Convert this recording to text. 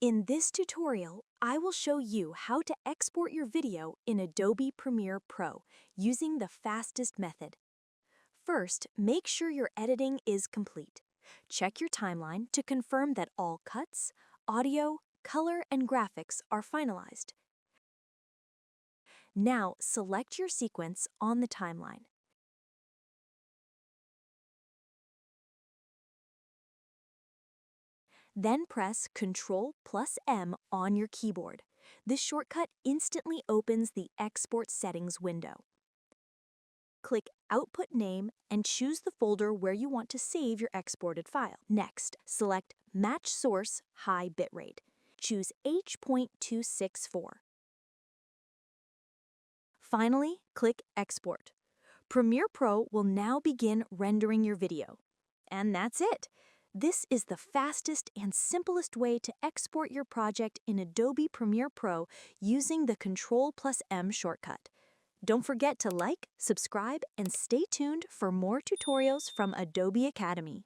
In this tutorial, I will show you how to export your video in Adobe Premiere Pro using the fastest method. First, make sure your editing is complete. Check your timeline to confirm that all cuts, audio, color, and graphics are finalized. Now, select your sequence on the timeline. Then press Ctrl+M on your keyboard. This shortcut instantly opens the Export Settings window. Click Output Name and choose the folder where you want to save your exported file. Next, select Match Source High Bitrate. Choose H.264. Finally, click Export. Premiere Pro will now begin rendering your video. And that's it! This is the fastest and simplest way to export your project in Adobe Premiere Pro using the Ctrl+M shortcut. Don't forget to like, subscribe, and stay tuned for more tutorials from Adobe Academy.